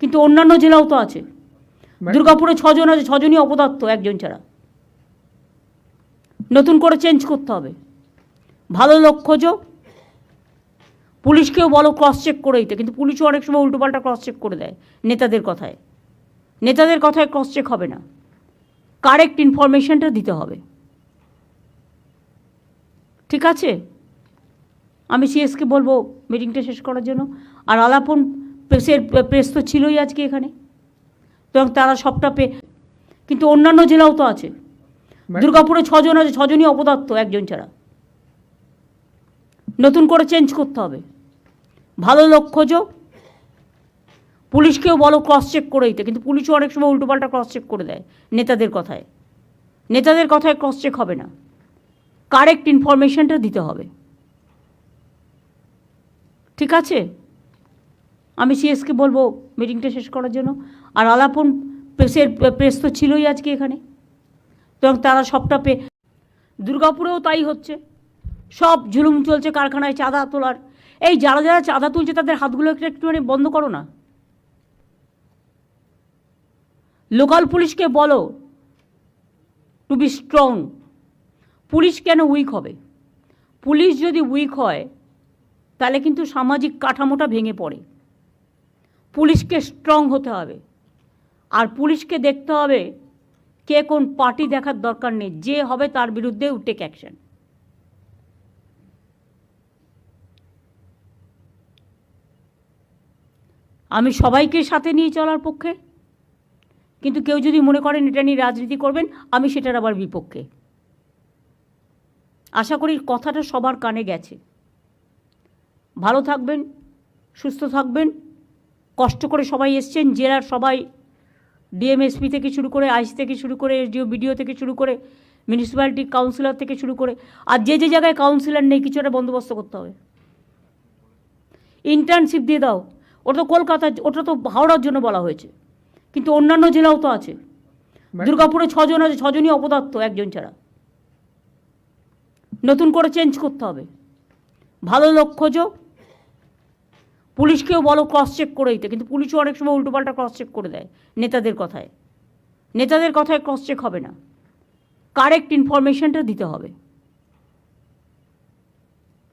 কিন্তু অন্যান্য জেলাও তো আছে। দুর্গাপুরে 6 জন আছে, 6 জনই অপদার্থ একজন ছাড়া। নতুন করে চেঞ্জ করতে হবে। ভালো লোক খোঁজো, পুলিশকেও বলো ক্রস চেক করে দিতে, কিন্তু পুলিশও অনেক সময় উল্টোপাল্টা ক্রস চেক করে দেয় নেতাদের কথায়। নেতাদের কথায় ক্রস চেক হবে না, কারেক্ট ইনফরমেশনটা দিতে হবে। ঠিক আছে, আমি সিএসকে বলবো মিটিংটা শেষ করার জন্য। আর আলাপন প্রেস তো ছিলই আজকে এখানে, এবং তারা সবটা কিন্তু অন্যান্য জেলাও তো আছে। দুর্গাপুরে 6 জন আছে, 6 জনই অপদার্থ একজন ছাড়া। নতুন করে চেঞ্জ করতে হবে। ভালো লোক খোঁজো, পুলিশকেও বলো ক্রস চেক করে দিতে, কিন্তু পুলিশও অনেক সময় উল্টোপাল্টা ক্রস চেক করে দেয় নেতাদের কথায়। নেতাদের কথায় ক্রস চেক হবে না, কারেক্ট ইনফরমেশনটা দিতে হবে। ঠিক আছে, আমি সিএসকে বলবো মিটিংটা শেষ করার জন্য। আর আলাপন প্রেস তো ছিলই আজকে এখানে, এবং তারা সবটা দুর্গাপুরেও তাই হচ্ছে। সব জুলুম চলছে কারখানায় চাঁদা তোলার। এই যারা যারা চাঁদা তুলছে তাদের হাতগুলো একটুখানি বন্ধ করো না। লোকাল পুলিশকে বলো টু বি স্ট্রং। পুলিশ কেন উইক হবে? পুলিশ যদি উইক হয় তাহলে কিন্তু সামাজিক কাঠামোটা ভেঙে পড়ে। পুলিশকে স্ট্রং হতে হবে, আর পুলিশকে দেখতে হবে কে কোন পার্টি দেখার দরকার নেই, যে হবে তার বিরুদ্ধে টেক অ্যাকশন। আমি সবাইকে সাথে নিয়ে চলার পক্ষে, কিন্তু কেউ যদি মনে করেন এটা নিয়ে রাজনীতি করবেন, আমি সেটার আবার বিপক্ষে। আশা করি কথাটা সবার কানে গেছে। ভালো থাকবেন, সুস্থ থাকবেন। কষ্ট করে সবাই এসছেন, জেলার সবাই, ডিএমএসপি থেকে শুরু করে, আইসি থেকে শুরু করে, এসডিও বিডিও থেকে শুরু করে, মিউনিসিপ্যালিটি কাউন্সিলর থেকে শুরু করে, আর যে যে জায়গায় কাউন্সিলর নেই কিছু একটা বন্দোবস্ত করতে হবে। ইন্টার্নশিপ দিয়ে দাও। ওটা তো কলকাতা, ওটা তো হাওড়ার জন্য বলা হয়েছে, কিন্তু অন্যান্য জেলাও তো আছে। দুর্গাপুরে 6 জন আছে, 6 জনই অপদার্থ একজন ছাড়া। নতুন করে চেঞ্জ করতে হবে। ভালো লোক খোঁজো, পুলিশকেও বলো ক্রস চেক করে দিতে, কিন্তু পুলিশও অনেক সময় উল্টোপাল্টা ক্রস চেক করে দেয় নেতাদের কথায়। নেতাদের কথায় ক্রস চেক হবে না, কারেক্ট ইনফরমেশনটা দিতে হবে।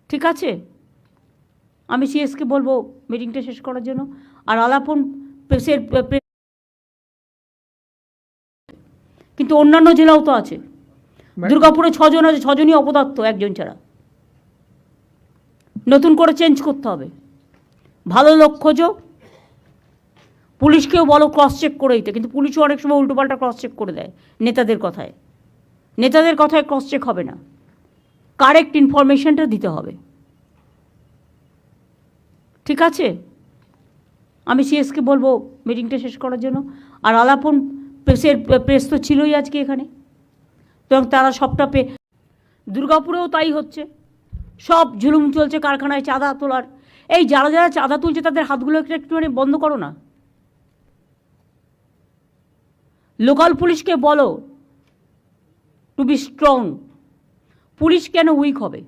ঠিক আছে, আমি সিএসকে বলবো মিটিংটা শেষ করার জন্য। আর আলাপন কিন্তু অন্যান্য জেলাও তো আছে। দুর্গাপুরে 6 জন আছে, 6 জনই অপদার্থ একজন ছাড়া। নতুন করে চেঞ্জ করতে হবে। ভালো লোক খোঁজো, পুলিশকেও বলো ক্রস চেক করে দিতে, কিন্তু পুলিশও অনেক সময় উল্টোপাল্টা ক্রস চেক করে দেয় নেতাদের কথায়। নেতাদের কথায় ক্রস চেক হবে না, কারেক্ট ইনফরমেশনটা দিতে হবে। ঠিক আছে, আমি সিএসকে বলবো মিটিংটা শেষ করার জন্য। আর আলাপন প্রেস তো ছিলই আজকে এখানে, এবং তারা সবটা দুর্গাপুরেও তাই হচ্ছে। সব জুলুম চলছে কারখানায় চাঁদা তোলার। এই যারা যারা চাঁদা তুলছে তাদের হাতগুলো একটুখানি বন্ধ করো না। লোকাল পুলিশকে বলো টু বি স্ট্রং। পুলিশ কেন উইক হবে?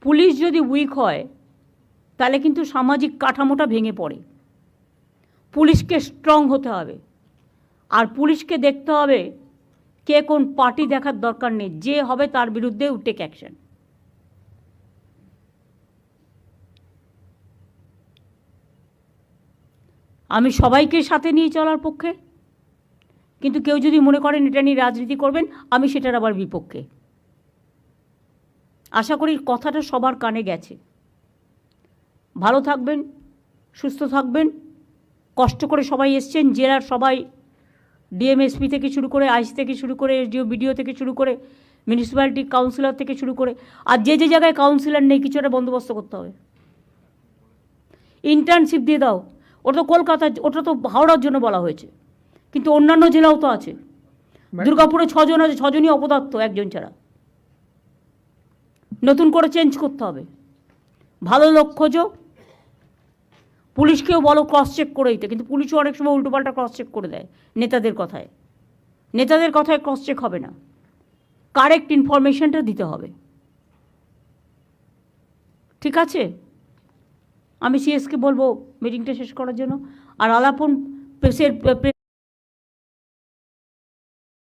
পুলিশ যদি উইক হয় তাহলে কিন্তু সামাজিক কাঠামোটা ভেঙে পড়ে। পুলিশকে স্ট্রং হতে হবে, আর পুলিশকে দেখতে হবে কে কোন পার্টি দেখার দরকার নেই, যে হবে তার বিরুদ্ধে টেক অ্যাকশন। আমি সবাইকে সাথে নিয়ে চলার পক্ষে, কিন্তু কেউ যদি মনে করেন এটা নিয়ে রাজনীতি করবেন, আমি সেটার আবার বিপক্ষে। আশা করি কথাটা সবার কানে গেছে। ভালো থাকবেন, সুস্থ থাকবেন। কষ্ট করে সবাই এসছেন, জেলার সবাই, ডিএমএসপি থেকে শুরু করে, আইসি থেকে শুরু করে, এসডিও বিডিও থেকে শুরু করে, মিউনিসিপ্যালিটি কাউন্সিলর থেকে শুরু করে, আর যে যে জায়গায় কাউন্সিলর নেই কিছু একটা বন্দোবস্ত করতে হবে। ইন্টার্নশিপ দিয়ে দাও। ওটা তো কলকাতা, ওটা তো হাওড়ার জন্য বলা হয়েছে, কিন্তু অন্যান্য জেলাও তো আছে। দুর্গাপুরে 6 জন আছে, 6 জনই অপদার্থ একজন ছাড়া। নতুন করে চেঞ্জ করতে হবে। ভালো লোক খোঁজো, পুলিশকেও বলো ক্রস চেক করে দিতে, কিন্তু পুলিশও অনেক সময় উল্টোপাল্টা ক্রস চেক করে দেয় নেতাদের কথায়। নেতাদের কথায় ক্রস চেক হবে না, কারেক্ট ইনফরমেশনটা দিতে হবে। ঠিক আছে, আমি সিএসকে বলবো মিটিংটা শেষ করার জন্য। আর আলাপন প্রেসের